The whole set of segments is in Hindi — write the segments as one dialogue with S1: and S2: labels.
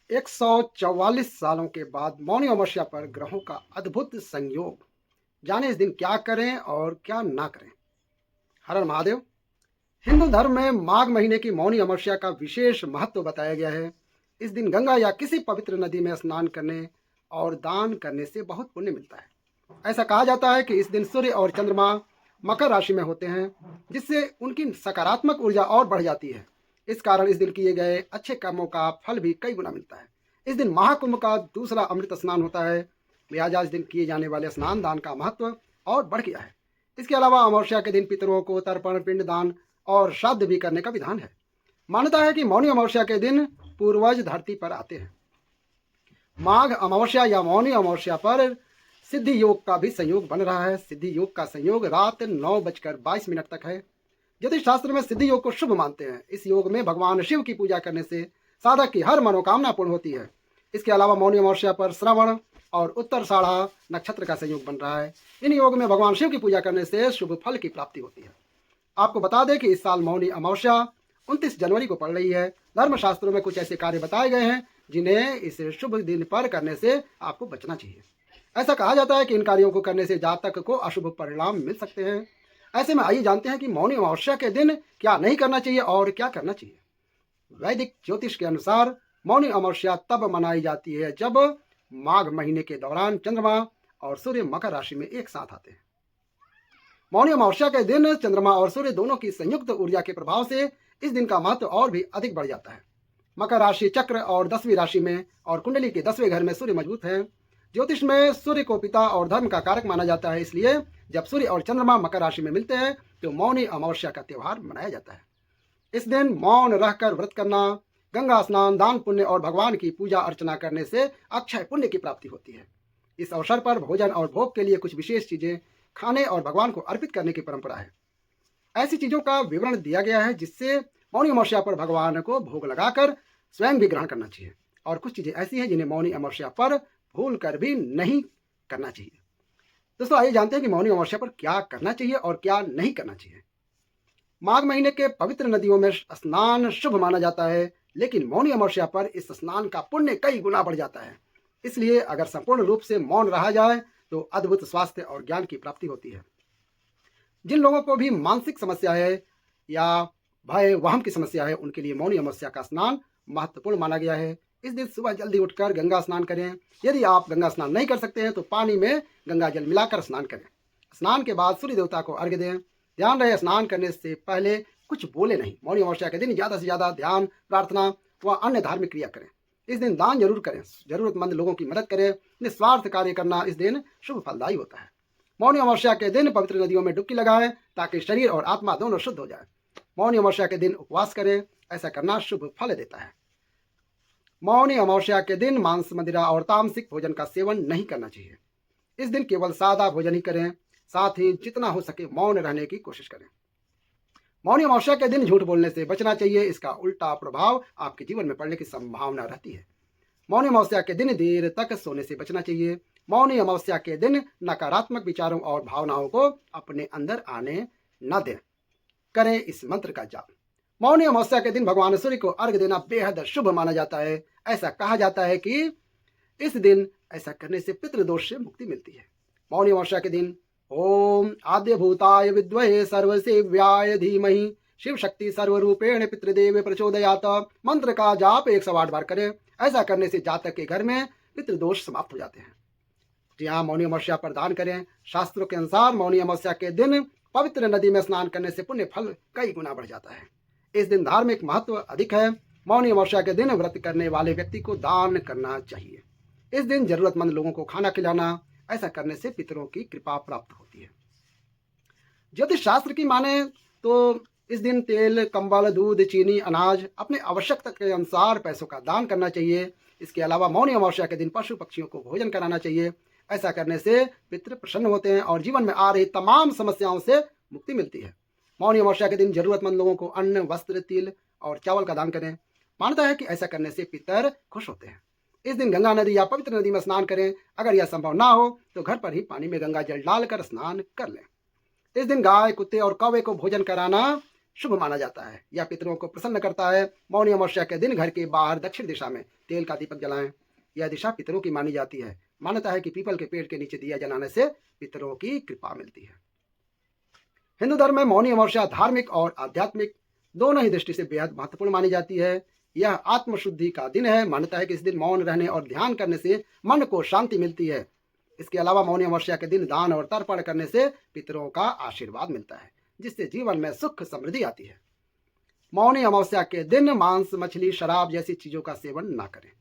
S1: 144 सालों के बाद मौनी अमावस्या पर ग्रहों का अद्भुत संयोग। जाने इस दिन क्या करें और क्या ना करें। हर हर महादेव। हिंदू धर्म में माघ महीने की मौनी अमावस्या का विशेष महत्व बताया गया है। इस दिन गंगा या किसी पवित्र नदी में स्नान करने और दान करने से बहुत पुण्य मिलता है। ऐसा कहा जाता है कि इस दिन सूर्य और चंद्रमा मकर राशि में होते हैं, जिससे उनकी सकारात्मक ऊर्जा और बढ़ जाती है। इस कारण इस दिन किए गए अच्छे कर्मों का फल भी कई गुना मिलता है। इस दिन महाकुंभ का दूसरा अमृत स्नान होता है। लिहाजा इस दिन किए जाने वाले स्नान दान का महत्व और बढ़ गया है। इसके अलावा अमावस्या के दिन पितरों को तर्पण, पिंड दान और श्राद्ध भी करने का विधान है। मान्यता है कि मौनी अमावस्या के दिन पूर्वज धरती पर आते हैं। माघ अमावस्या या मौनी अमावस्या पर सिद्धि योग का भी संयोग बन रहा है। सिद्धि योग का संयोग रात 9:22 तक है। ज्योतिष शास्त्र में सिद्धि योग को शुभ मानते हैं। इस योग में भगवान शिव की पूजा करने से साधक की हर मनोकामना पूर्ण होती है। इसके अलावा मौनी अमावस्या पर श्रवण और उत्तराषाढ़ा नक्षत्र का संयोग बन रहा है। इन योग में भगवान शिव की पूजा करने से शुभ फल की प्राप्ति होती है। आपको बता दें कि इस साल मौनी अमावस्या 29 जनवरी को पड़ रही है। धर्मशास्त्रों में कुछ ऐसे कार्य बताए गए हैं जिन्हें इस शुभ दिन पर करने से आपको बचना चाहिए। ऐसा कहा जाता है कि इन कार्यों को करने से जातक को अशुभ परिणाम मिल सकते हैं। ऐसे में आइए जानते हैं कि मौनी अमावस्या के दिन क्या नहीं करना चाहिए और क्या करना चाहिए। वैदिक ज्योतिष के अनुसार मौनी अमावस्या तब मनाई जाती है जब माघ महीने के दौरान चंद्रमा और सूर्य मकर राशि में एक साथ आते हैं। मौनी अमावस्या के दिन चंद्रमा और सूर्य दोनों की संयुक्त ऊर्जा के प्रभाव से इस दिन का महत्व और भी अधिक बढ़ जाता है। मकर राशि चक्र और 10वीं राशि में और कुंडली के 10वें घर में सूर्य मजबूत है। ज्योतिष में सूर्य को पिता और धर्म का कारक माना जाता है। इसलिए जब सूर्य और चंद्रमा मकर राशि में मिलते हैं तो मौनी अमावस्या का त्यौहार मनाया जाता है। इस दिन मौन रहकर व्रत करना, गंगा स्नान, दान पुण्य और भगवान की पूजा अर्चना करने से अक्षय पुण्य की प्राप्ति होती है। इस अवसर पर भोजन और भोग के लिए कुछ विशेष चीजें खाने और भगवान को अर्पित करने की परंपरा है। ऐसी चीजों का विवरण दिया गया है जिससे मौनी अमावस्या पर भगवान को भोग लगाकर स्वयं भी ग्रहण करना चाहिए। और कुछ चीजें ऐसी हैं जिन्हें मौनी अमावस्या पर भूल कर भी नहीं करना चाहिए। दोस्तों आइए जानते हैं कि मौनी अमावस्या पर क्या करना चाहिए और क्या नहीं करना चाहिए। माघ महीने के पवित्र नदियों में स्नान शुभ माना जाता है, लेकिन मौनी अमावस्या पर इस स्नान का पुण्य कई गुना बढ़ जाता है। इसलिए अगर संपूर्ण रूप से मौन रहा जाए तो अद्भुत स्वास्थ्य और ज्ञान की प्राप्ति होती है। जिन लोगों को भी मानसिक समस्या है या भय वहम की समस्या है, उनके लिए मौनी अमावस्या का स्नान महत्वपूर्ण माना गया है। इस दिन सुबह जल्दी उठकर गंगा स्नान करें। यदि आप गंगा स्नान नहीं कर सकते हैं तो पानी में गंगा जल मिलाकर स्नान करें। स्नान के बाद सूर्य देवता को अर्घ्य दें। ध्यान रहे स्नान करने से पहले कुछ बोले नहीं। मौनी अमावस्या के दिन ज़्यादा से ज़्यादा ध्यान, प्रार्थना व अन्य धार्मिक क्रिया करें। इस दिन दान जरूर करें। जरूरतमंद लोगों की मदद करें। निस्वार्थ कार्य करना इस दिन शुभ फलदायी होता है। मौनी अमावस्या के दिन पवित्र नदियों में डुबकी लगाएं ताकि शरीर और आत्मा दोनों शुद्ध हो जाए। मौनी अमावस्या के दिन उपवास करें। ऐसा करना शुभ फल देता है। मौनी अमावस्या के दिन मांस, मदिरा और तामसिक भोजन का सेवन नहीं करना चाहिए। इस दिन केवल सादा भोजन ही करें। साथ ही जितना हो सके मौन रहने की कोशिश करें। मौनी अमावस्या के दिन झूठ बोलने से बचना चाहिए। इसका उल्टा प्रभाव आपके जीवन में पड़ने की संभावना रहती है। मौनी अमावस्या के दिन देर तक सोने से बचना चाहिए। मौनी अमावस्या के दिन नकारात्मक विचारों और भावनाओं को अपने अंदर आने न दें। करें इस मंत्र का जाप। मौनी अमावस्या के दिन भगवान सूर्य को अर्घ्य देना बेहद शुभ माना जाता है। ऐसा कहा जाता है कि इस दिन ऐसा करने से पितृदोष से मुक्ति मिलती है। मौनी अमावस्या के दिन ओम आद्य भूताय विद्महे सर्वसेव्याय धीमहि शिव शक्ति सर्वरूपेण पितृदेव प्रचोदयात मंत्र का जाप 108 बार करें। ऐसा करने से जातक के घर में पितृदोष समाप्त हो जाते हैं। जी हाँ, मौनी अमावस्या पर दान करें। शास्त्रों के अनुसार मौनी अमावस्या के दिन पवित्र नदी में स्नान करने से पुण्य फल कई गुना बढ़ जाता है। इस दिन धार्मिक महत्व अधिक है। मौनी अमावस्या के दिन व्रत करने वाले व्यक्ति को दान करना चाहिए। इस दिन जरूरतमंद लोगों को खाना खिलाना, ऐसा करने से पितरों की कृपा प्राप्त होती है। ज्योतिष शास्त्र की माने तो इस दिन तेल, कंबल, दूध, चीनी, अनाज अपने आवश्यकता के अनुसार पैसों का दान करना चाहिए। इसके अलावा मौनी अमावस्या के दिन पशु पक्षियों को भोजन कराना चाहिए। ऐसा करने से पितृ प्रसन्न होते हैं और जीवन में आ रही तमाम समस्याओं से मुक्ति मिलती है। मौनी अमावस्या के दिन जरूरतमंद लोगों को अन्न, वस्त्र, तिल और चावल का दान करें। मानता है कि ऐसा करने से पितर खुश होते हैं। इस दिन गंगा नदी या पवित्र नदी में स्नान करें। अगर यह संभव ना हो तो घर पर ही पानी में गंगा जल डालकर स्नान कर लें। इस दिन गाय, कुत्ते और कौवे को भोजन कराना शुभ माना जाता है। यह पितरों को प्रसन्न करता है। मौनी अमावस्या के दिन घर के बाहर दक्षिण दिशा में तेल का दीपक जलाएं। यह दिशा पितरों की मानी जाती है। मान्यता है कि पीपल के पेड़ के नीचे दिया जलाने से पितरों की कृपा मिलती है। हिंदू धर्म में मौनी अमावस्या धार्मिक और आध्यात्मिक दोनों ही दृष्टि से बेहद महत्वपूर्ण मानी जाती है। यह आत्मशुद्धि का दिन है। मान्यता है कि इस दिन मौन रहने और ध्यान करने से मन को शांति मिलती है। इसके अलावा मौनी अमावस्या के दिन दान और तर्पण करने से पितरों का आशीर्वाद मिलता है, जिससे जीवन में सुख समृद्धि आती है। मौनी अमावस्या के दिन मांस, मछली, शराब जैसी चीजों का सेवन ना करें,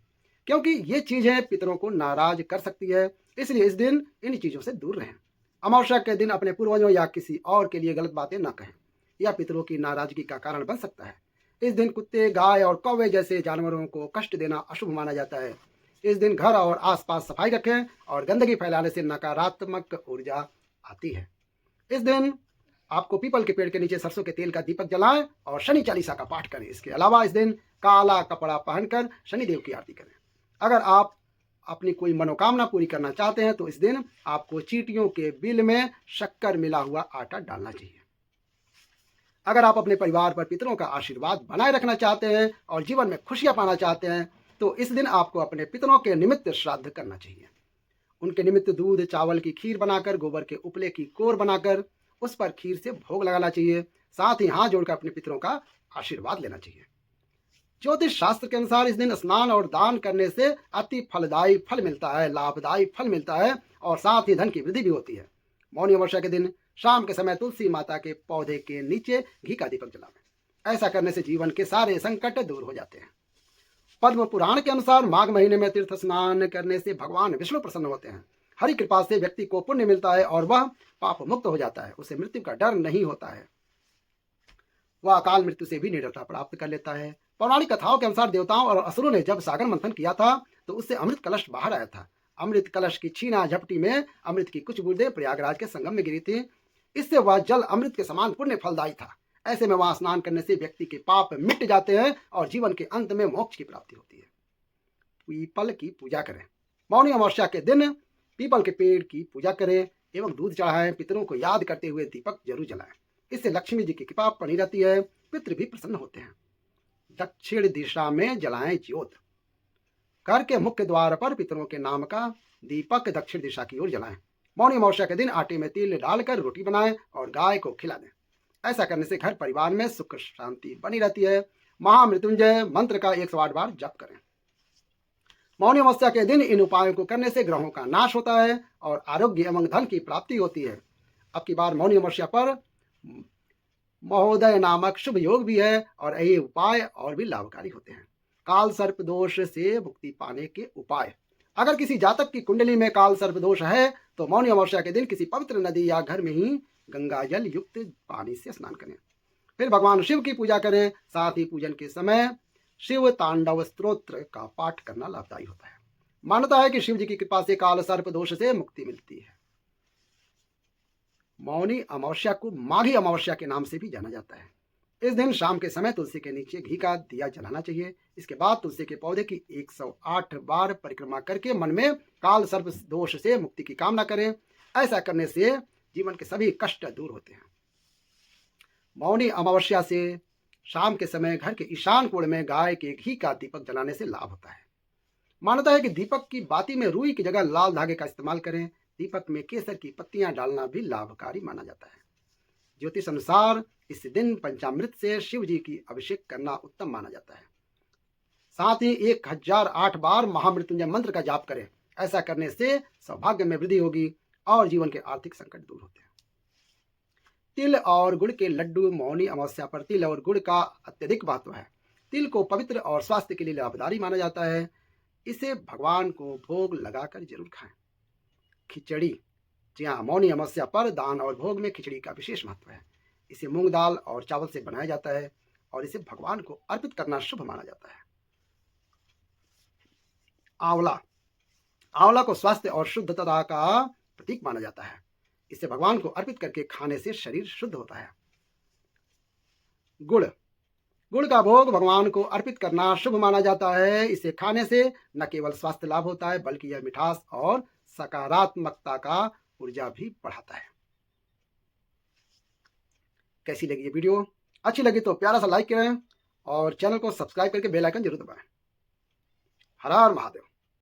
S1: क्योंकि ये चीजें पितरों को नाराज कर सकती है। इसलिए इस दिन इन चीजों से दूर रहें। अमावस्या के दिन अपने पूर्वजों या किसी और के लिए गलत बातें न कहें। यह पितरों की नाराजगी का कारण बन सकता है। इस दिन कुत्ते, गाय और कौवे जैसे जानवरों को कष्ट देना अशुभ माना जाता है। इस दिन घर और आसपास सफाई रखें और गंदगी फैलाने से नकारात्मक ऊर्जा आती है। इस दिन आपको पीपल के पेड़ के नीचे सरसों के तेल का दीपक जलाएं और शनि चालीसा का पाठ करें। इसके अलावा इस दिन काला कपड़ा पहनकर शनिदेव की आरती करें। अगर आप अपनी कोई मनोकामना पूरी करना चाहते हैं तो इस दिन आपको चींटियों के बिल में शक्कर मिला हुआ आटा डालना चाहिए। अगर आप अपने परिवार पर पितरों का आशीर्वाद बनाए रखना चाहते हैं और जीवन में खुशियां पाना चाहते हैं तो इस दिन आपको अपने पितरों के निमित्त श्राद्ध करना चाहिए। उनके निमित्त दूध चावल की खीर बनाकर, गोबर के उपले की कोर बनाकर उस पर खीर से भोग लगाना चाहिए। साथ ही हाथ जोड़कर अपने पितरों का आशीर्वाद लेना चाहिए। ज्योतिष शास्त्र के अनुसार इस दिन स्नान और दान करने से अति फलदायी फल मिलता है, लाभदायी फल मिलता है और साथ ही धन की वृद्धि भी होती है। मौनी अमावस्या के दिन शाम के समय तुलसी माता के पौधे के नीचे घी का दीपक जलाएं। ऐसा करने से जीवन के सारे संकट दूर हो जाते हैं। पद्म पुराण के अनुसार माघ महीने में तीर्थ स्नान करने से भगवान विष्णु प्रसन्न होते हैं। हरि कृपा से व्यक्ति को पुण्य मिलता है और वह पाप मुक्त हो जाता है। उसे मृत्यु का डर नहीं होता है। वह अकाल मृत्यु से भी निडरता प्राप्त कर लेता है। पौराणिक कथाओं के अनुसार देवताओं और असुरों ने जब सागर मंथन किया था तो उससे अमृत कलश बाहर आया था। अमृत कलश की छीना झपटी में अमृत की कुछ बूंदें प्रयागराज के संगम में गिरी थी। इससे वह जल अमृत के समान पुण्य फलदायी था। ऐसे में वहां स्नान करने से व्यक्ति के पाप मिट जाते हैं और जीवन के अंत में मोक्ष की प्राप्ति होती है। पीपल की पूजा करें। मौनी अमावस्या के दिन पीपल के पेड़ की पूजा करें एवं दूध चढ़ाएं। पितरों को याद करते हुए दीपक जरूर जलाएं। इससे लक्ष्मी जी की कृपा बनी रहती है। पितृ भी प्रसन्न होते हैं। दक्षिण दिशा में जलाएं ज्योत। घर के मुख्य द्वार पर पितरों के नाम का दीपक दक्षिण दिशा की ओर जलाएं। मौनी अमावस्या के दिन आटे में तिल डालकर रोटी बनाएं और गाय को खिला दें। ऐसा करने से घर परिवार में सुख शांति बनी रहती है। महामृत्युंजय मंत्र का 108 बार जप करें। मौनी अमावस्या के दिन इन उपायों को करने से ग्रहों का नाश होता है और आरोग्य एवं धन की प्राप्ति होती है। अब की बार मौनी अमावस्या पर महोदय नामक शुभ योग भी है और ये उपाय और भी लाभकारी होते हैं। काल सर्प दोष से मुक्ति पाने के उपाय। अगर किसी जातक की कुंडली में काल सर्प दोष है तो मौनी अमावस्या के दिन किसी पवित्र नदी या घर में ही गंगा जल युक्त पानी से स्नान करें। फिर भगवान शिव की पूजा करें। साथ ही पूजन के समय शिव तांडव स्तोत्र का पाठ करना लाभदायी होता है। मान्यता है कि शिव जी की कृपा से काल सर्प दोष से मुक्ति मिलती है। मौनी अमावस्या को माघी अमावस्या के नाम से भी जाना जाता है। इस दिन शाम के समय तुलसी के नीचे घी का दिया जलाना चाहिए। इसके बाद तुलसी के पौधे की 108 बार परिक्रमा करके मन में काल सर्प दोष से मुक्ति की कामना करें। ऐसा करने से जीवन के सभी कष्ट दूर होते हैं। मौनी अमावस्या से शाम के समय घर के ईशान कोण में गाय के घी का दीपक जलाने से लाभ होता है। मान्यता है कि दीपक की बाती में रुई की जगह लाल धागे का इस्तेमाल करें। दीपक में केसर की पत्तियां डालना भी लाभकारी माना जाता है। ज्योतिष अनुसार इस दिन पंचामृत से शिव जी की अभिषेक करना उत्तम माना जाता है। साथ ही 1008 बार महामृत्युंजय मंत्र का जाप करें। ऐसा करने से सौभाग्य में वृद्धि होगी और जीवन के आर्थिक संकट दूर होते हैं। तिल और गुड़ के लड्डू। मौनी अमावस्या पर तिल और गुड़ का अत्यधिक महत्व है। तिल को पवित्र और स्वास्थ्य के लिए लाभकारी माना जाता है। इसे भगवान को भोग लगाकर जरूर खाएं। खिचड़ी। जी हाँ, मौनी अमावस्या पर दान और भोग में खिचड़ी का विशेष महत्व है। इसे मूंग दाल और चावल से बनाया जाता है और इसे भगवान को अर्पित करना शुभ माना जाता है। आंवला। आंवला को स्वास्थ्य और शुद्धता का प्रतीक माना जाता है। इसे भगवान को अर्पित करके खाने से शरीर शुद्ध होता है। गुड़। गुड़ का भोग भगवान को अर्पित करना शुभ माना जाता है। इसे खाने से न केवल स्वास्थ्य लाभ होता है बल्कि यह मिठास और सकारात्मकता का ऊर्जा भी बढ़ाता है। कैसी लगी ये वीडियो? अच्छी लगी तो प्यारा सा लाइक करें और चैनल को सब्सक्राइब करके बेल आइकन जरूर दबाएं। हर हर महादेव।